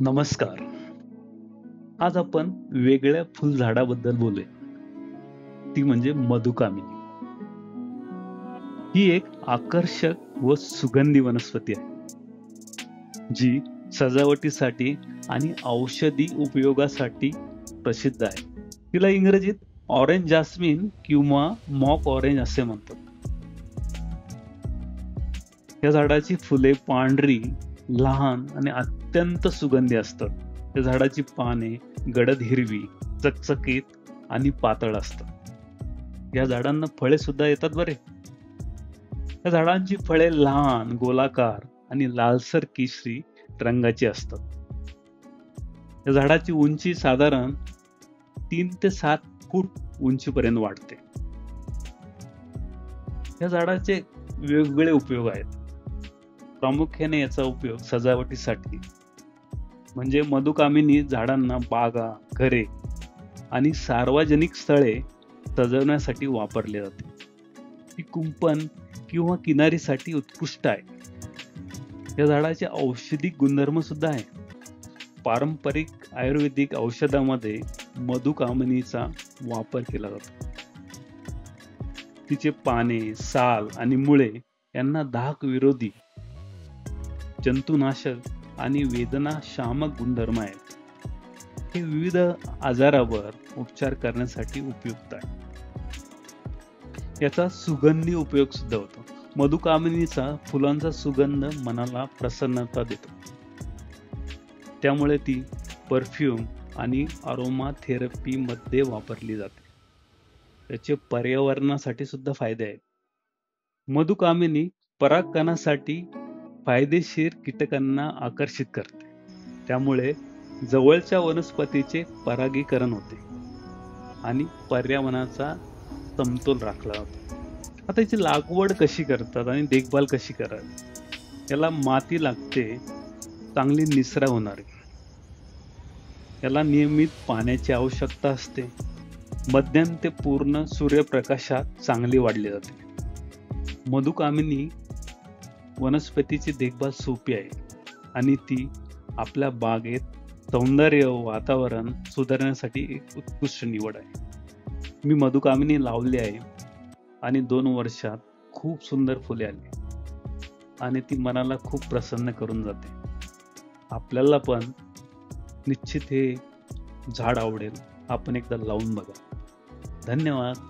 नमस्कार. आज आपण वेगळ्या फुलझाडाबद्दल बोलूया. ती म्हणजे मधुकामिनी. ही एक आकर्षक व सुगंधी वनस्पती आहे, जी सजावटीसाठी आणि औषधी उपयोगासाठी प्रसिद्ध आहे. तिला इंग्रजीत ऑरेंज जास्मिन किंवा मॉक ऑरेंज असे म्हणतात. या झाडाची फुले पांढरी, लहान आणि अत्यंत सुगंधी असतात. या झाडाची पाने गडद हिरवी, चकचकीत आणि पातळ असतात. या झाडांना फळे सुद्धा येतात बरे. या झाडांची फळे लहान, गोलाकार आणि लालसर केशरी रंगाची असतात. या झाडाची उंची साधारण 3 ते 7 फूट उंचीपर्यंत वाढते. या झाडाचे वेगवेगळे उपयोग आहेत. प्रामुख्याने याचा उपयोग सजावटीसाठी म्हणजे मधुकामिनी झाडांना बागा, घरे आणि सार्वजनिक स्थळे सजवण्यासाठी वापरले जाते. ती कुंपण किंवा किनारीसाठी उत्कृष्ट आहे. या झाडाचे औषधिक गुणधर्म सुद्धा आहे. पारंपरिक आयुर्वेदिक औषधामध्ये मधुकामिनीचा वापर केला जातो. तिचे पाने, साल आणि मुळे यांना दाह विरोधी, जंतुनाशक आणि वेदनाशामक गुणधर्म आहेत. हे विविध आजारावर उपचार करण्यासाठी उपयुक्त आहे. याचा सुगंधी उपयोग सुद्धा होतो. मधुकामिनीचा फुलांचा सुगंध मनाला प्रसन्नता देतो. त्यामुळे ती परफ्यूम आणि अरोमा थेरपी मध्ये वापरली जाते. त्याचे पर्यावरणासाठी सुद्धा फायदे आहेत. मधुकामिनी परागकणासाठी फायदेशीर कीटकांना आकर्षित करते. त्यामुळे जवळच्या वनस्पतीचे परागीकरण होते आणि पर्यावरणाचा समतोल राखला जातो. आता याची लागवड कशी करतात आणि देखभाल कशी करावी? याला माती लागते, चांगली निचरा होणारी. याला नियमित पाण्याची आवश्यकता असते. मध्यम ते पूर्ण सूर्यप्रकाशात चांगली वाढली जाते. मधुकामिनी वनस्पतीची देखभाल सोपी आहे आणि ती आपल्या बागेत सौंदर्य व वातावरण सुधारण्यासाठी एक उत्कृष्ट निवड आहे. मी मधुकामिनी लावली आहे आणि 2 वर्षात खूप सुंदर फुले आली आणि ती मनाला खूप प्रसन्न करून जाते. आपल्याला पण निश्चित हे झाड आवडेल. आपण एकदा लावून बघा. धन्यवाद.